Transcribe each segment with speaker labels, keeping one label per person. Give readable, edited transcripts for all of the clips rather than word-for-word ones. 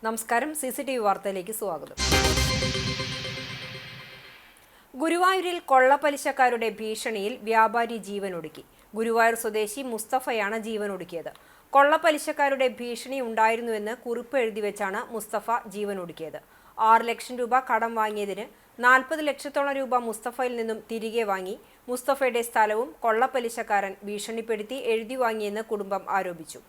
Speaker 1: നമസ്കാരം. CCTV വാർത്തയിലേക്ക് സ്വാഗതം. ഗുരുവായൂരിൽ കൊള്ളപ്പലിശക്കാരുടെ ഭീഷണിയിൽ വ്യാപാരി ജീവനൊടുക്കി. ഗുരുവായൂർ സ്വദേശി മുസ്തഫയാണ് ജീവനൊടുക്കിയത്. കൊള്ളപ്പലിശക്കാരുടെ ഭീഷണി ഉണ്ടായിരുന്നുവെന്ന് കുറിപ്പ് എഴുതിവെച്ചാണ് മുസ്തഫ ജീവനൊടുക്കിയത്. 6 ലക്ഷം രൂപ കടം വാങ്ങിയതിന് 40 ലക്ഷത്തോളം രൂപ മുസ്തഫയിൽ നിന്നും തിരികെ വാങ്ങി. മുസ്തഫയുടെ സ്ഥലവും കൊള്ളപ്പലിശക്കാരൻ ഭീഷണിപ്പെടുത്തി എഴുതി വാങ്ങിയെന്ന് കുടുംബം ആരോപിച്ചു.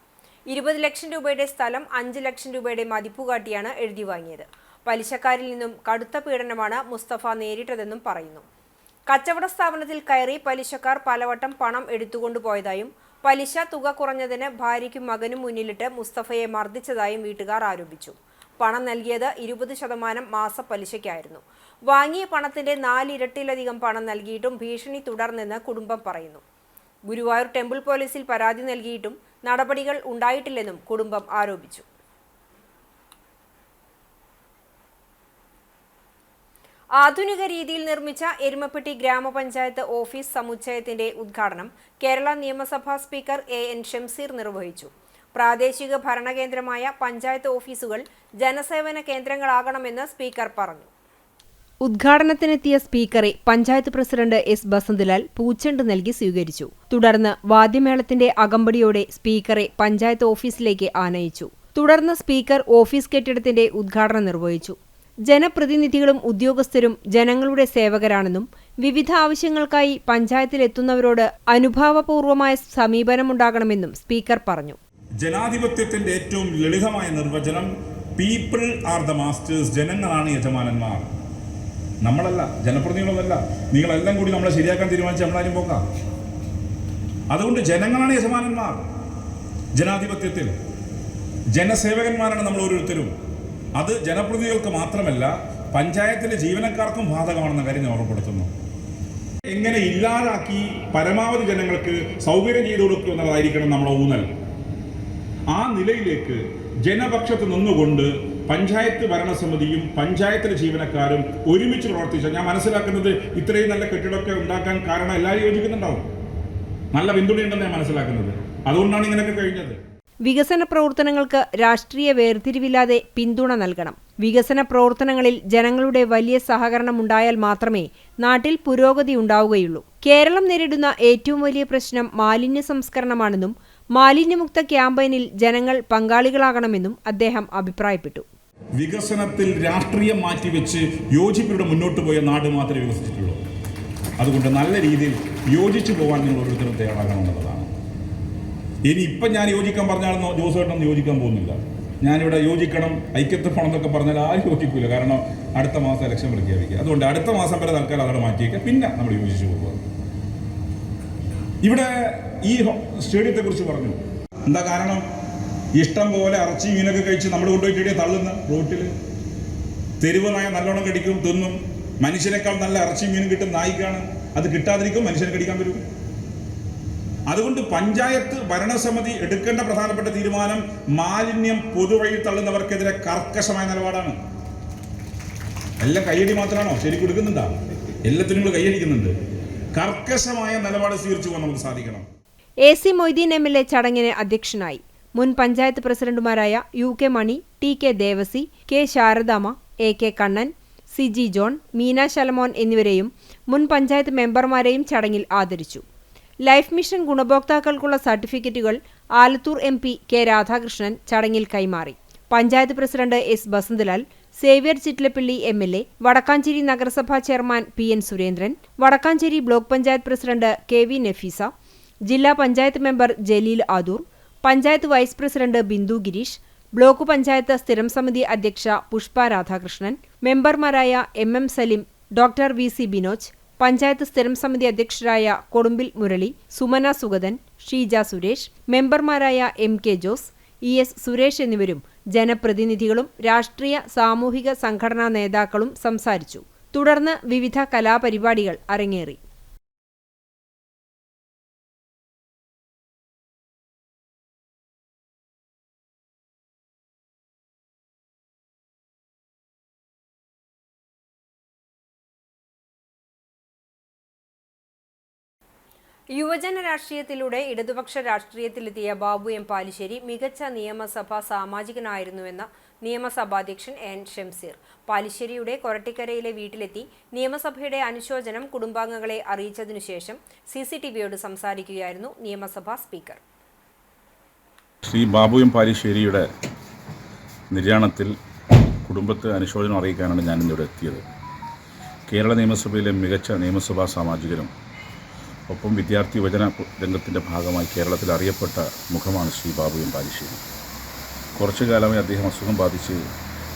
Speaker 1: 20 ലക്ഷം രൂപയുടെ സ്ഥലം 5 ലക്ഷം രൂപയുടെ മതിപ്പുകാട്ടിയാണ് എഴുതി വാങ്ങിയത്. പലിശക്കാരിൽ നിന്നും കടുത്ത പീഡനമാണ് മുസ്തഫ നേരിട്ടതെന്നും പറയുന്നു. കച്ചവട സ്ഥാപനത്തിൽ കയറി പലിശക്കാർ പലവട്ടം പണം എടുത്തുകൊണ്ടുപോയതായും പലിശ തുക കുറഞ്ഞതിന് ഭാര്യയ്ക്കും മകനും മുന്നിലിട്ട് മുസ്തഫയെ മർദ്ദിച്ചതായും വീട്ടുകാർ ആരോപിച്ചു. പണം നൽകിയത് 20% മാസപ്പലിശയ്ക്കായിരുന്നു. വാങ്ങിയ പണത്തിന്റെ 4 ഇരട്ടിയിലധികം പണം നൽകിയിട്ടും ഭീഷണി തുടർന്നെന്ന് കുടുംബം പറയുന്നു. ഗുരുവായൂർ ടെമ്പിൾ പോലീസിൽ പരാതി നൽകിയിട്ടും നടപടികൾ ഉണ്ടായിട്ടില്ലെന്നും കുടുംബം ആരോപിച്ചു. ആധുനിക രീതിയിൽ നിർമ്മിച്ച എരുമപ്പെട്ടി ഗ്രാമപഞ്ചായത്ത് ഓഫീസ് സമുച്ചയത്തിന്റെ ഉദ്ഘാടനം കേരള നിയമസഭാ സ്പീക്കർ AN ഷംസീർ നിർവഹിച്ചു. പ്രാദേശിക ഭരണകേന്ദ്രമായ പഞ്ചായത്ത് ഓഫീസുകൾ ജനസേവന കേന്ദ്രങ്ങളാകണമെന്ന് സ്പീക്കർ പറഞ്ഞു. ഉദ്ഘാടനത്തിനെത്തിയ സ്പീക്കറെ പഞ്ചായത്ത് പ്രസിഡന്റ് S. ബസന്തലാൽ പൂച്ചെണ്ട് നൽകി സ്വീകരിച്ചു. തുടർന്ന് വാദ്യമേളത്തിന്റെ അകമ്പടിയോടെ സ്പീക്കറെ പഞ്ചായത്ത് ഓഫീസിലേക്ക് ആനയിച്ചു. തുടർന്ന് സ്പീക്കർ ഓഫീസ് കെട്ടിടത്തിന്റെ ഉദ്ഘാടനം നിർവഹിച്ചു. ജനപ്രതിനിധികളും ഉദ്യോഗസ്ഥരും ജനങ്ങളുടെ സേവകരാണെന്നും വിവിധ ആവശ്യങ്ങൾക്കായി പഞ്ചായത്തിലെത്തുന്നവരോട് അനുഭാവപൂർവമായ സമീപനമുണ്ടാകണമെന്നും സ്പീക്കർ പറഞ്ഞു.
Speaker 2: ജനാധിപത്യത്തിന്റെ ഏറ്റവും ലളിതമായ നിർവചനം പീപ്പിൾ ആർ ദ മാസ്റ്റേഴ്സ്, ജനങ്ങളാണ് യജമാനന്മാർ. നമ്മളല്ല, ജനപ്രതിനിധികളല്ല. നിങ്ങളെല്ലാം കൂടി നമ്മളെ ശരിയാക്കാൻ തീരുമാനിച്ച് നമ്മളാരും പോകാം. അതുകൊണ്ട് ജനങ്ങളാണ് യജമാനന്മാർ. ജനാധിപത്യത്തിൽ ജനസേവകന്മാരാണ് നമ്മൾ ഓരോരുത്തരും. അത് ജനപ്രതിനിധികൾക്ക് മാത്രമല്ല, പഞ്ചായത്തിലെ ജീവനക്കാർക്കും ബാധകമാണെന്ന കാര്യം ഞാൻ ഓർമ്മപ്പെടുത്തുന്നു. എങ്ങനെ ഇല്ലാതാക്കി പരമാവധി ജനങ്ങൾക്ക് സൗകര്യം ചെയ്തു കൊടുക്കുക എന്നതായിരിക്കണം നമ്മുടെ ഊന്നൽ. ആ നിലയിലേക്ക് ജനപക്ഷത്ത് നിന്നുകൊണ്ട് പഞ്ചായത്ത് ഭരണസമിതിയും പഞ്ചായത്തിലെ ജീവനക്കാരും ഒരുമിച്ച് പ്രവർത്തിച്ച, ഞാൻ മനസ്സിലാക്കുന്നത് ഇത്രയും നല്ല കെട്ടിടമൊക്കെ ഉണ്ടാക്കാൻ കാരണം എല്ലാവരും യോജിക്കുന്നുണ്ടാവും. നല്ല പിന്തുണയുണ്ടെന്ന് ഞാൻ മനസ്സിലാക്കുന്നത്. അതുകൊണ്ടാണ് ഇങ്ങനെയൊക്കെ കഴിഞ്ഞത്.
Speaker 1: വികസന പ്രവർത്തനങ്ങൾക്ക് രാഷ്ട്രീയ വേർതിരിവില്ലാതെ പിന്തുണ നൽകണം. വികസന പ്രവർത്തനങ്ങളിൽ ജനങ്ങളുടെ വലിയ സഹകരണം ഉണ്ടായാൽ മാത്രമേ നാട്ടിൽ പുരോഗതി ഉണ്ടാവുകയുള്ളൂ. കേരളം നേരിടുന്ന ഏറ്റവും വലിയ പ്രശ്നം മാലിന്യ സംസ്കരണമാണെന്നും മാലിന്യമുക്ത ക്യാമ്പയിനിൽ ജനങ്ങൾ പങ്കാളികളാകണമെന്നും അദ്ദേഹം അഭിപ്രായപ്പെട്ടു.
Speaker 2: വികസനത്തിൽ രാഷ്ട്രീയം മാറ്റിവെച്ച് യോജിപ്പിലൂടെ മുന്നോട്ട് പോയ നാട് മാത്രമേ വികസിച്ചിട്ടുള്ളൂ. അതുകൊണ്ട് നല്ല രീതിയിൽ യോജിച്ചു പോകാൻ നിങ്ങൾ ഓരോരുത്തരും തയ്യാറാകണമെന്നുള്ളതാണ്. ഇനി ഇപ്പം ഞാൻ യോജിക്കാൻ പറഞ്ഞാണെന്നോ ജോസേട്ടനൊന്നും യോജിക്കാൻ പോകുന്നില്ല. ഞാനിവിടെ യോജിക്കണം, ഐക്യത്തിൽ പോകണം എന്നൊക്കെ പറഞ്ഞാൽ ആരും യോജിക്കില്ല. കാരണം അടുത്ത മാസം ഇലക്ഷൻ പ്രഖ്യാപിക്കുക. അതുകൊണ്ട് അടുത്ത മാസം വരെ തൽക്കാലം അതോടെ മാറ്റിയേക്കുക, പിന്നെ നമ്മൾ യോജിച്ചു പോകുക. ഇവിടെ ഈ സ്റ്റേഡിയത്തെക്കുറിച്ച് പറഞ്ഞു. എന്താ കാരണം? ഇഷ്ടം പോലെ ഇറച്ചി മീനൊക്കെ കഴിച്ച് നമ്മൾ കൊണ്ടുപോയിട്ട് തള്ളുന്ന റോട്ടിൽ തെരുവ് നായ നല്ലോണം കടിക്കും, തിന്നും. മനുഷ്യനേക്കാൾ നല്ല ഇറച്ചി മീനും കിട്ടും നായിക്കാണ്. അത് കിട്ടാതിരിക്കും, മനുഷ്യനെ കടിക്കാൻ വരും. അതുകൊണ്ട് പഞ്ചായത്ത് ഭരണസമിതി എടുക്കേണ്ട പ്രധാനപ്പെട്ട തീരുമാനം മാലിന്യം പൊതുവഴി തള്ളുന്നവർക്കെതിരെ കർക്കശമായ നിലപാടാണ്. എല്ലാം കയ്യടി മാത്രമാണോ? ശരി കൊടുക്കുന്നുണ്ടാ? എല്ലാത്തിനും കൂടെ കയ്യടിക്കുന്നുണ്ട്. കർക്കശമായ നിലപാട് സ്വീകരിച്ചു പോകാൻ നമുക്ക് സാധിക്കണം.
Speaker 1: AC മൊയ്തീൻ MLA ചടങ്ങിന് അധ്യക്ഷനായി. മുൻ പഞ്ചായത്ത് പ്രസിഡന്റുമാരായ UK Mani, TK Devasi, K Sharadamma, AK Kannan, CG John, Meena Shalamon എന്നിവരെയും മുൻ പഞ്ചായത്ത് മെമ്പർമാരെയും ചടങ്ങിൽ ആദരിച്ചു. ലൈഫ് മിഷൻ ഗുണഭോക്താക്കൾക്കുള്ള സർട്ടിഫിക്കറ്റുകൾ ആലത്തൂർ MP K രാധാകൃഷ്ണൻ ചടങ്ങിൽ കൈമാറി. Panchayat president S. Basanthlal, Xavier Chittilappilly MLA, Vadakkanchery നഗരസഭാ chairman PN Surendran, Vadakkanchery block panchayat president KV Nafeesa, ജില്ലാ panchayat member Jaleel Adoor, panchayat vice president Bindu Girish, block panchayat സ്ഥിരം സമിതി അധ്യക്ഷ പുഷ്പ രാധാകൃഷ്ണൻ, മെമ്പർമാരായ MM Salim, doctor VC Binoj, panchayat സ്ഥിരം സമിതി അധ്യക്ഷരായ കൊടുമ്പിൽ മുരളി, സുമന സുഗതൻ, ഷീജ സുരേഷ്, മെമ്പർമാരായ MK ജോസ്, ES സുരേഷ് എന്നിവരും ജനപ്രതിനിധികളും രാഷ്ട്രീയ സാമൂഹിക സംഘടനാ നേതാക്കളും സംസാരിച്ചു. തുടർന്ന് വിവിധ കലാപരിപാടികൾ അരങ്ങേറി. യുവജന രാഷ്ട്രീയത്തിലൂടെ ഇടതുപക്ഷ രാഷ്ട്രീയത്തിലെത്തിയ ബാബു M. പാലിശ്ശേരി മികച്ച നിയമസഭാ സാമാജികനായിരുന്നുവെന്ന് നിയമസഭാധ്യക്ഷൻ എൻ ഷംസീർ. പാലിശ്ശേരിയുടെ കൊരട്ടിക്കരയിലെ വീട്ടിലെത്തി നിയമസഭയുടെ അനുശോചനം കുടുംബാംഗങ്ങളെ അറിയിച്ചതിനുശേഷം CCTVയോട് സംസാരിക്കുകയായിരുന്നു നിയമസഭാ സ്പീക്കർ.
Speaker 2: ശ്രീ ബാബു എം പാലിശ്ശേരിയുടെ നിര്യാണത്തിൽ കുടുംബത്തെ അനുശോചനം അറിയിക്കാനാണ് ഞാനിന്നിവിടെ എത്തിയത്. കേരള നിയമസഭയിലെ മികച്ച നിയമസഭാ സാമാജികനും ഒപ്പം വിദ്യാർത്ഥി യുവജന രംഗത്തിൻ്റെ ഭാഗമായി കേരളത്തിൽ അറിയപ്പെട്ട മുഖമാണ് ശ്രീ ബാബു എം പാലിശ്ശേരി. കുറച്ചു കാലമായി അദ്ദേഹം അസുഖം ബാധിച്ച്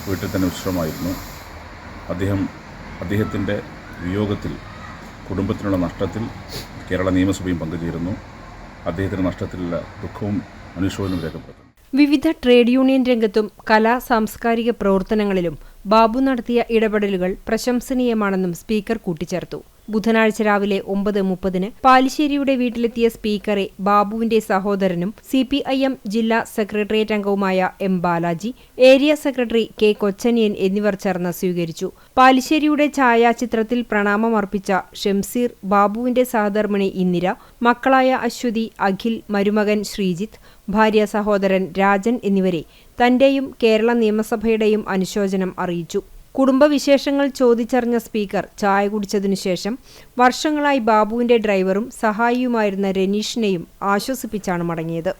Speaker 2: വീട്ടിൽ തന്നെ വിശ്രമമായിരുന്നു. അദ്ദേഹത്തിൻ്റെ വിയോഗത്തിൽ കുടുംബത്തിനുള്ള നഷ്ടത്തിൽ കേരള നിയമസഭയും പങ്കുചേരുന്നു. അദ്ദേഹത്തിൻ്റെ നഷ്ടത്തിലുള്ള ദുഃഖവും അനുശോചനവും രേഖപ്പെടുത്തുന്നു.
Speaker 1: വിവിധ ട്രേഡ് യൂണിയൻ രംഗത്തും കലാ സാംസ്കാരിക പ്രവർത്തനങ്ങളിലും ബാബു നടത്തിയ ഇടപെടലുകൾ പ്രശംസനീയമാണെന്നും സ്പീക്കർ കൂട്ടിച്ചേർത്തു. ബുധനാഴ്ച രാവിലെ 9:30 പാലിശ്ശേരിയുടെ വീട്ടിലെത്തിയ സ്പീക്കറെ ബാബുവിന്റെ സഹോദരനും CPIM ജില്ലാ സെക്രട്ടേറിയറ്റ് അംഗവുമായ M. Balaji, area secretary K. Kochaniyan എന്നിവർ ചേർന്ന് സ്വീകരിച്ചു. പാലിശ്ശേരിയുടെ ഛായാചിത്രത്തിൽ പ്രണാമമർപ്പിച്ച ഷംസീർ, ബാബുവിന്റെ സഹധർമ്മിണി ഇന്ദിര, മക്കളായ അശ്വതി, അഖിൽ, മരുമകൻ ശ്രീജിത്ത്, ഭാര്യ സഹോദരൻ രാജൻ എന്നിവരെ തന്റെയും കേരള നിയമസഭയുടെയും അനുശോചനം അറിയിച്ചു. കുടുംബവിശേഷങ്ങൾ ചോദിച്ചറിഞ്ഞ സ്പീക്കർ ചായ കുടിച്ചതിനുശേഷം വർഷങ്ങളായി ബാബുവിന്റെ ഡ്രൈവറും സഹായിയുമായിരുന്ന രനീഷിനെയും ആശ്വസിപ്പിച്ചാണ് മടങ്ങിയത്.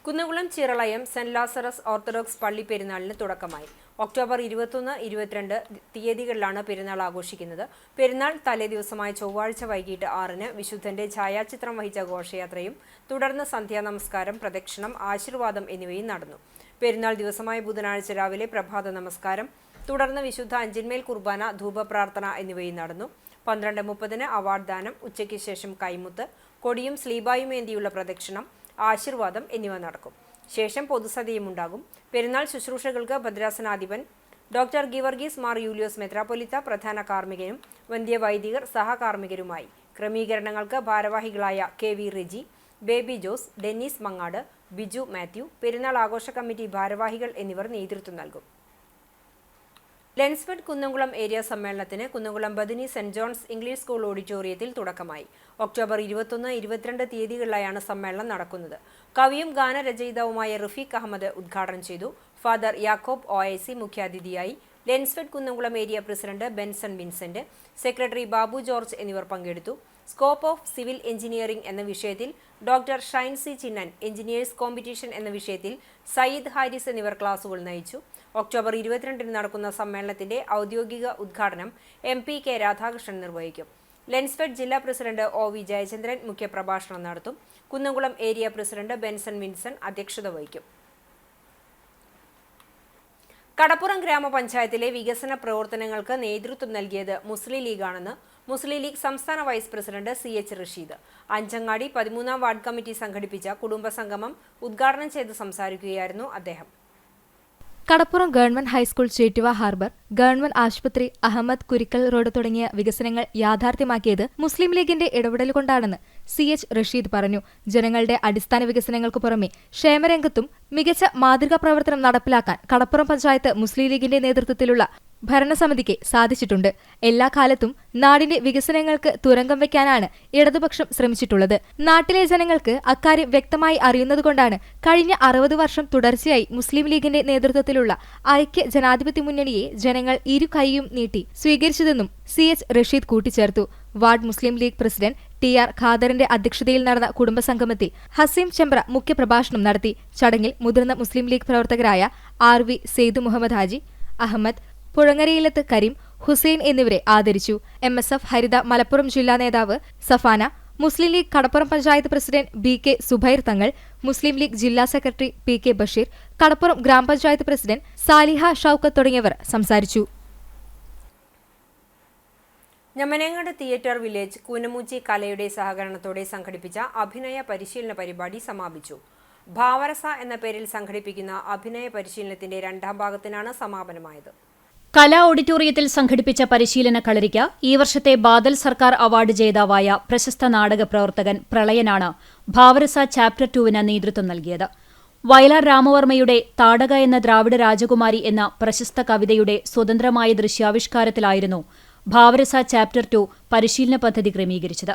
Speaker 1: Kunnamkulam Chiralayam saint Lazarus orthodox പള്ളി പെരുന്നാളിന് തുടക്കമായി. ഒക്ടോബർ 21, 22 തീയതികളിലാണ് പെരുന്നാൾ ആഘോഷിക്കുന്നത്. പെരുന്നാൾ തലേദിവസമായ ചൊവ്വാഴ്ച വൈകിട്ട് 6-ന് വിശുദ്ധന്റെ ഛായാചിത്രം വഹിച്ച ഘോഷയാത്രയും തുടർന്ന് സന്ധ്യാനമസ്കാരം, പ്രദക്ഷിണം, ആശീർവാദം എന്നിവയും നടന്നു. പെരുന്നാൾ ദിവസമായ ബുധനാഴ്ച രാവിലെ പ്രഭാത നമസ്കാരം, തുടർന്ന് വിശുദ്ധ അഞ്ചിന്മേൽ കുർബാന, ധൂപപ്രാർത്ഥന എന്നിവയും നടന്നു. 12:30-ന് അവാർഡ് ദാനം, ഉച്ചയ്ക്ക് ശേഷം കൈമുത്ത്, കൊടിയും സ്ലീബായും ഏന്തിയുള്ള പ്രദക്ഷിണം, ആശീർവാദം എന്നിവ നടക്കും. ശേഷം പൊതുസദ്യയും ഉണ്ടാകും. പെരുന്നാൾ ശുശ്രൂഷകൾക്ക് ഭദ്രാസനാധിപൻ ഡോക്ടർ ഗിവർഗീസ് മാർ യൂലിയോസ് മെത്രാപ്പൊലിത്ത പ്രധാന കാർമ്മികനും വന്ധ്യവൈദികർ സഹകാർമ്മികരുമായി. ക്രമീകരണങ്ങൾക്ക് ഭാരവാഹികളായ KV Reji, baby Jose, Dennis Mangad, Biju Mathew, പെരുന്നാൾ ആഘോഷ കമ്മിറ്റി ഭാരവാഹികൾ എന്നിവർ നേതൃത്വം നൽകും. ലെൻസ്ഫെഡ് കുന്നംകുളം ഏരിയ സമ്മേളനത്തിന് Kunnamkulam Bethany Saint John's English School ഓഡിറ്റോറിയത്തിൽ തുടക്കമായി. ഒക്ടോബർ 21, 22 തീയതികളിലായാണ് സമ്മേളനം നടക്കുന്നത്. കവിയും ഗാനരചയിതാവുമായ റഫീഖ് അഹമ്മദ് ഉദ്ഘാടനം ചെയ്തു. ഫാദർ യാക്കോബ് OIC മുഖ്യാതിഥിയായി. Lensfed Kunnamkulam area president Benson Vincent, secretary Babu George എന്നിവർ പങ്കെടുത്തു. സ്കോപ്പ് ഓഫ് സിവിൽ എഞ്ചിനീയറിംഗ് എന്ന വിഷയത്തിൽ doctor Shine C Chinnan, engineers competition എന്ന വിഷയത്തിൽ സയ്യിദ് ഹാരിസ് എന്നിവർ ക്ലാസുകൾ നയിച്ചു. ഒക്ടോബർ 22-ന് നടക്കുന്ന സമ്മേളനത്തിന്റെ ഔദ്യോഗിക ഉദ്ഘാടനം MP K. രാധാകൃഷ്ണൻ നിർവഹിക്കും. ലെൻസ്ഫെഡ് ജില്ലാ പ്രസിഡന്റ് OV ജയചന്ദ്രൻ മുഖ്യപ്രഭാഷണം നടത്തും. കുന്നംകുളം ഏരിയ പ്രസിഡന്റ് ബെൻസൺ വിൻസൺ അധ്യക്ഷത വഹിക്കും. കടപ്പുറം ഗ്രാമപഞ്ചായത്തിലെ വികസന പ്രവർത്തനങ്ങൾക്ക് നേതൃത്വം നൽകിയത് മുസ്ലിം ലീഗാണെന്ന് മുസ്ലിം ലീഗ് സംസ്ഥാന vice president CH Rasheed. Anchangadi 13-ാം വാർഡ് കമ്മിറ്റി സംഘടിപ്പിച്ച കുടുംബസംഗമം ഉദ്ഘാടനം ചെയ്ത് സംസാരിക്കുകയായിരുന്നു അദ്ദേഹം.
Speaker 3: Kadappuram government high school, Chettuva harbour, government ആശുപത്രി, അഹമ്മദ് കുരിക്കൽ റോഡ് തുടങ്ങിയ വികസനങ്ങൾ യാഥാർത്ഥ്യമാക്കിയത് മുസ്ലിം ലീഗിന്റെ ഇടപെടൽ കൊണ്ടാണെന്ന് CH റഷീദ് പറഞ്ഞു. ജനങ്ങളുടെ അടിസ്ഥാന വികസനങ്ങൾക്കു പുറമെ ക്ഷേമരംഗത്തും മികച്ച മാതൃകാ പ്രവർത്തനം നടപ്പിലാക്കാൻ കടപ്പുറം പഞ്ചായത്ത് മുസ്ലിം ലീഗിന്റെ നേതൃത്വത്തിലുള്ള ഭരണസമിതിക്ക് സാധിച്ചിട്ടുണ്ട്. എല്ലാ കാലത്തും നാടിന്റെ വികസനങ്ങൾക്ക് തുരങ്കം വയ്ക്കാനാണ് ഇടതുപക്ഷം ശ്രമിച്ചിട്ടുള്ളത്. നാട്ടിലെ ജനങ്ങൾക്ക് അക്കാര്യം വ്യക്തമായി അറിയുന്നതുകൊണ്ടാണ് കഴിഞ്ഞ 60 വർഷം തുടർച്ചയായി മുസ്ലിം ലീഗിന്റെ നേതൃത്വത്തിലുള്ള ഐക്യ ജനാധിപത്യ മുന്നണിയെ ജനങ്ങൾ ഇരു കൈയും നീട്ടി സ്വീകരിച്ചതെന്നും CH റഷീദ് കൂട്ടിച്ചേർത്തു. വാർഡ് മുസ്ലിം ലീഗ് പ്രസിഡന്റ് TR ഖാദറിന്റെ അധ്യക്ഷതയിൽ നടന്ന കുടുംബസംഗമത്തിൽ ഹസീം ചെമ്പ്ര മുഖ്യപ്രഭാഷണം നടത്തി. ചടങ്ങിൽ മുതിർന്ന മുസ്ലിം ലീഗ് പ്രവർത്തകരായ RV സെയ്ദ് മുഹമ്മദ് ഹാജി, അഹമ്മദ്, പുഴങ്ങരയിലത്ത് കരീം, ഹുസൈൻ എന്നിവരെ ആദരിച്ചു. MSF ഹരിത മലപ്പുറം ജില്ലാ നേതാവ് സഫാന, മുസ്ലിം ലീഗ് കടപ്പുറം പഞ്ചായത്ത് പ്രസിഡന്റ് BK സുബൈർ തങ്ങൾ, മുസ്ലിം ലീഗ് ജില്ലാ സെക്രട്ടറി PK ബഷീർ, കടപ്പുറം ഗ്രാമപഞ്ചായത്ത് പ്രസിഡന്റ് സാലിഹ ഷൌക്കത്ത് തുടങ്ങിയവർ സംസാരിച്ചു.
Speaker 1: ഞമനേങ്ങാട് തിയേറ്റർ വില്ലേജ് കൂനമൂച്ചി കലയുടെ സഹകരണത്തോടെ സംഘടിപ്പിച്ച അഭിനയ പരിശീലന പരിപാടി സമാപിച്ചു. ഭാവരസ എന്ന പേരിൽ സംഘടിപ്പിക്കുന്ന അഭിനയ പരിശീലനത്തിന്റെ 2ാം ഭാഗത്തിനാണ് സമാപനമായത്.
Speaker 4: കലാ ഓഡിറ്റോറിയത്തിൽ സംഘടിപ്പിച്ച പരിശീലന കളരിക്ക് ഈ വർഷത്തെ ബാദൽ സർക്കാർ അവാർഡ് ജേതാവായ പ്രശസ്ത നാടക പ്രവർത്തകൻ പ്രളയനാണ് ഭാവരസ ചാപ്റ്റർ 2-ന് നേതൃത്വം നൽകിയത്. വയലാർ രാമവർമ്മയുടെ താടക എന്ന ദ്രാവിഡ രാജകുമാരി എന്ന പ്രശസ്ത കവിതയുടെ സ്വതന്ത്രമായ ദൃശ്യാവിഷ്കാരത്തിലായിരുന്നു ഭാവരസ ചാപ്റ്റർ 2 പരിശീലന പദ്ധതി ക്രമീകരിച്ചത്.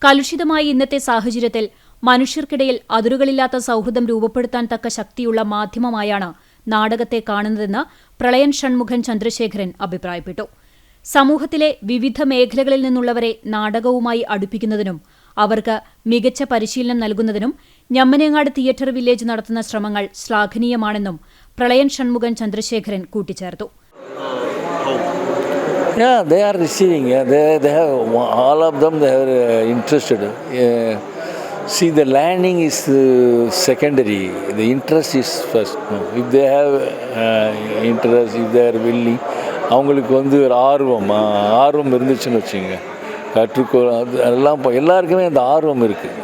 Speaker 4: കലുഷിതമായ ഇന്നത്തെ സാഹചര്യത്തിൽ മനുഷ്യർക്കിടയിൽ അതിരുകളില്ലാത്ത സൗഹൃദം രൂപപ്പെടുത്താൻ തക്ക ശക്തിയുള്ള മാധ്യമമായാണ് നാടകത്തെ കാണുന്നതെന്ന് പ്രളയൻ ഷൺമുഖൻ ചന്ദ്രശേഖരൻ അഭിപ്രായപ്പെട്ടു. സമൂഹത്തിലെ വിവിധ മേഖലകളിൽ നിന്നുള്ളവരെ നാടകവുമായി അടുപ്പിക്കുന്നതിനും അവർക്ക് മികച്ച പരിശീലനം നൽകുന്നതിനും ഞമ്മനേങ്ങാട് തിയേറ്റർ വില്ലേജ് നടത്തുന്ന ശ്രമങ്ങൾ ശ്ലാഘനീയമാണെന്നും പ്രളയൻ ഷൺമുഖൻ ചന്ദ്രശേഖരൻ കൂട്ടിച്ചേർത്തു.
Speaker 5: Yeah, they are receiving. Yeah, they have all of them. They are interested. See, the learning is secondary. The interest is first. If they have interest, if they are willing, அவங்களுக்கு ஒரு ஆர்வம் இருந்துச்சுன்னு வச்சுங்க, எல்லாம் எல்லாருக்குமே அந்த ஆர்வம் இருக்குது.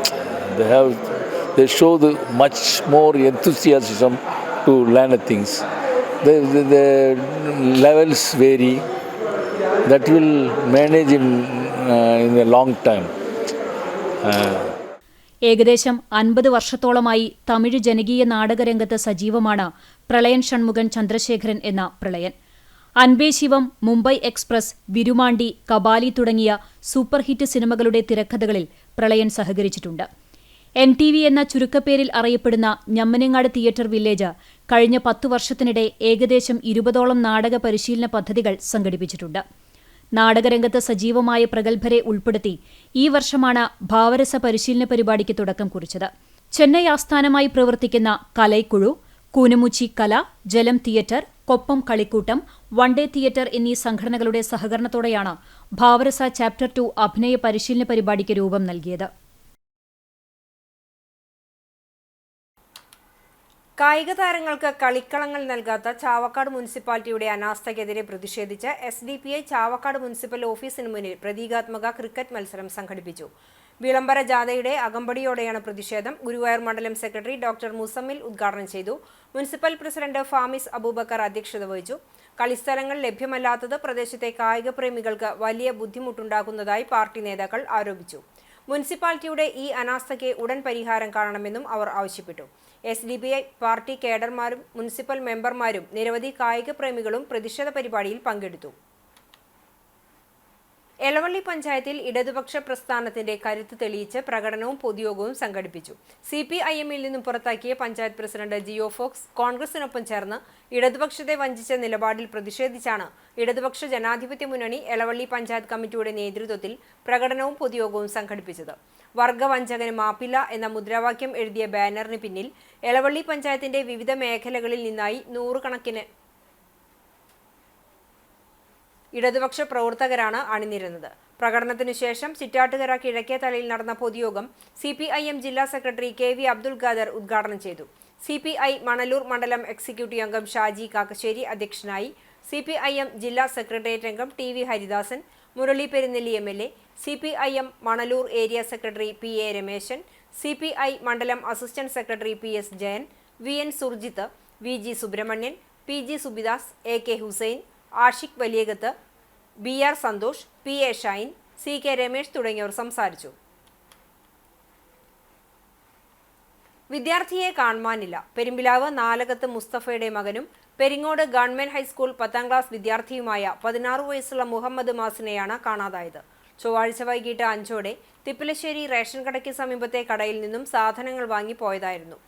Speaker 5: They show the much more enthusiasm to learn things. The levels vary. That will manage in a long time.
Speaker 4: ഏകദേശം 50 വർഷത്തോളമായി തമിഴ് ജനകീയ നാടകരംഗത്ത് സജീവമാണ് പ്രളയൻ ഷൺമുഖൻ ചന്ദ്രശേഖരൻ എന്ന പ്രളയൻ. അൻപേ ശിവം, മുംബൈ എക്സ്പ്രസ്, വിരുമാണ്ടി, കബാലി തുടങ്ങിയ സൂപ്പർ ഹിറ്റ് സിനിമകളുടെ തിരക്കഥകളിൽ പ്രളയൻ സഹകരിച്ചിട്ടുണ്ട്. NTV എന്ന ചുരുക്കപ്പേരിൽ അറിയപ്പെടുന്ന ഞമ്മനേങ്ങാട് തിയേറ്റർ വില്ലേജ് കഴിഞ്ഞ 10 വർഷത്തിനിടെ ഏകദേശം 20ഓളം നാടക പരിശീലന പദ്ധതികൾ സംഘടിപ്പിച്ചിട്ടുണ്ട്. നാടകരംഗത്ത് സജീവമായ പ്രഗത്ഭരെ ഉൾപ്പെടുത്തി ഈ വർഷമാണ് ഭാവരസ പരിശീലന പരിപാടിക്ക് തുടക്കം കുറിച്ചത്. ചെന്നൈ ആസ്ഥാനമായി പ്രവർത്തിക്കുന്ന കലൈക്കുഴു, Koonamuchi Kala, Jalam theatre, Koppam Kalikkoottam, one day theatre എന്നീ സംഘടനകളുടെ സഹകരണത്തോടെയാണ് ഭാവരസ ചാപ്റ്റർ 2 അഭിനയ പരിശീലന പരിപാടിക്ക് രൂപം നൽകിയത്.
Speaker 1: കായിക താരങ്ങൾക്ക് കളിക്കളങ്ങൾ നൽകാത്ത ചാവക്കാട് മുനിസിപ്പാലിറ്റിയുടെ അനാസ്ഥയ്ക്കെതിരെ പ്രതിഷേധിച്ച് SDPI ചാവക്കാട് മുനിസിപ്പൽ ഓഫീസിന് മുന്നിൽ പ്രതീകാത്മക ക്രിക്കറ്റ് മത്സരം സംഘടിപ്പിച്ചു. വിളംബര ജാഥയുടെ അകമ്പടിയോടെയാണ് പ്രതിഷേധം. ഗുരുവായൂർ മണ്ഡലം സെക്രട്ടറി ഡോക്ടർ മുസമ്മിൽ ഉദ്ഘാടനം ചെയ്തു. മുനിസിപ്പൽ പ്രസിഡന്റ് ഫാമിസ് അബൂബക്കർ അധ്യക്ഷത വഹിച്ചു. കളിസ്ഥലങ്ങൾ ലഭ്യമല്ലാത്തത് പ്രദേശത്തെ കായിക പ്രേമികൾക്ക് വലിയ ബുദ്ധിമുട്ടുണ്ടാക്കുന്നതായി പാർട്ടി നേതാക്കൾ ആരോപിച്ചു. മുനിസിപ്പാലിറ്റിയുടെ ഈ അനാസ്ഥയ്ക്ക് ഉടൻ പരിഹാരം കാണണമെന്നും അവർ ആവശ്യപ്പെട്ടു. SDPI പാർട്ടി കേഡർമാരും മുനിസിപ്പൽ മെമ്പർമാരും നിരവധി കായിക പ്രേമികളും പ്രതിഷേധ പരിപാടിയിൽ പങ്കെടുത്തു. എളവള്ളി പഞ്ചായത്തിൽ ഇടതുപക്ഷ പ്രസ്ഥാനത്തിന്റെ കരുത്ത് തെളിയിച്ച് പ്രകടനവും പൊതുയോഗവും സംഘടിപ്പിച്ചു. CPIM-ൽ നിന്നും പുറത്താക്കിയ പഞ്ചായത്ത് പ്രസിഡന്റ് ജിയോ ഫോക്സ് കോൺഗ്രസിനൊപ്പം ചേർന്ന് ഇടതുപക്ഷത്തെ വഞ്ചിച്ച നിലപാടിൽ പ്രതിഷേധിച്ചാണ് ഇടതുപക്ഷ ജനാധിപത്യ മുന്നണി എളവള്ളി പഞ്ചായത്ത് കമ്മിറ്റിയുടെ നേതൃത്വത്തിൽ പ്രകടനവും പൊതുയോഗവും സംഘടിപ്പിച്ചത്. വർഗവഞ്ചകന് മാപ്പില്ല എന്ന മുദ്രാവാക്യം എഴുതിയ ബാനറിന് പിന്നിൽ എളവള്ളി പഞ്ചായത്തിന്റെ വിവിധ മേഖലകളിൽ നിന്നായി 100 കണക്കിന് ഇടതുപക്ഷ പ്രവർത്തകരാണ് അണിനിരുന്നത്. പ്രകടനത്തിനു ശേഷം ചിറ്റാട്ടുകര കിഴക്കേതലയിൽ നടന്ന പൊതുയോഗം CPIM ജില്ലാ സെക്രട്ടറി KV അബ്ദുൽ ഖാദർ ഉദ്ഘാടനം ചെയ്തു. CPI മണലൂർ മണ്ഡലം എക്സിക്യൂട്ടീവ് അംഗം ഷാജി കാക്കശ്ശേരി അധ്യക്ഷനായി. CPIM ജില്ലാ സെക്രട്ടേറിയറ്റ് അംഗം TV Haridasan, Murali Perunnelli MLA, CPIM Manalur area secretary PA Rameshan, CPI മണ്ഡലം assistant secretary PS Jayan, VN Surjith, VG Subrahmanyan, PG Subidas, AK Hussain, Ashiq Valiyakath, BR Santhosh, PA Shine, CK Ramesh തുടങ്ങിയവർ സംസാരിച്ചു. വിദ്യാർത്ഥിയെ കാണുവാനില്ല. പെരുമ്പിലാവ് നാലകത്ത് മുസ്തഫയുടെ മകനും പെരിങ്ങോട് ഗവൺമെന്റ് ഹൈസ്കൂൾ 10ാം ക്ലാസ് വിദ്യാർത്ഥിയുമായ 16 വയസ്സുള്ള മുഹമ്മദ് മാസിനെയാണ് കാണാതായത്. ചൊവ്വാഴ്ച വൈകിട്ട് 5ഓടെ തിപ്പലശ്ശേരി റേഷൻ കടയ്ക്ക് സമീപത്തെ കടയിൽ നിന്നും സാധനങ്ങൾ വാങ്ങി പോയതായിരുന്നു.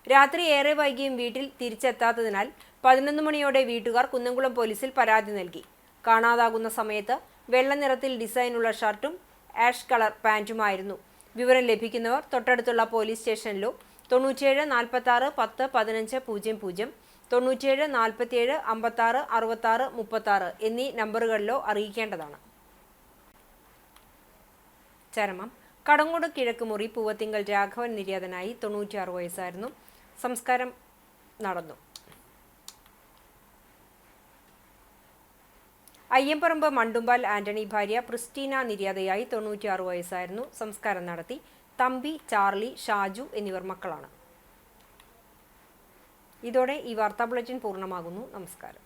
Speaker 1: രാത്രി ഏറെ വൈകിയും വീട്ടിൽ തിരിച്ചെത്താത്തതിനാൽ 11 മണിയോടെ വീട്ടുകാർ കുന്നംകുളം പോലീസിൽ പരാതി നൽകി. കാണാതാകുന്ന സമയത്ത് വെള്ള നിറത്തിൽ ഡിസൈനുള്ള ഷർട്ടും ആഷ് കളർ പാൻറ്റുമായിരുന്നു. വിവരം ലഭിക്കുന്നവർ തൊട്ടടുത്തുള്ള പോലീസ് സ്റ്റേഷനിലോ 97 46 10 15 00, 97 47 56 66 36 എന്നീ നമ്പറുകളിലോ അറിയിക്കേണ്ടതാണ്. ചരമം. കടങ്ങോട് കിഴക്കുമുറി പൂവത്തിങ്കൽ രാഘവൻ നിര്യാതനായി. 96 വയസ്സായിരുന്നു. സംസ്കാരം നടന്നു. അയ്യമ്പറമ്പ് മണ്ടുമ്പാൽ ആന്റണി ഭാര്യ പ്രിസ്റ്റീന നിര്യാതയായി. 96 വയസ്സായിരുന്നു. സംസ്കാരം നടത്തി. തമ്പി, ചാർലി, ഷാജു എന്നിവർ മക്കളാണ്. ഇതോടെ ഈ വാർത്താ ബുള്ളറ്റിൻ പൂർണ്ണമാകുന്നു. നമസ്കാരം.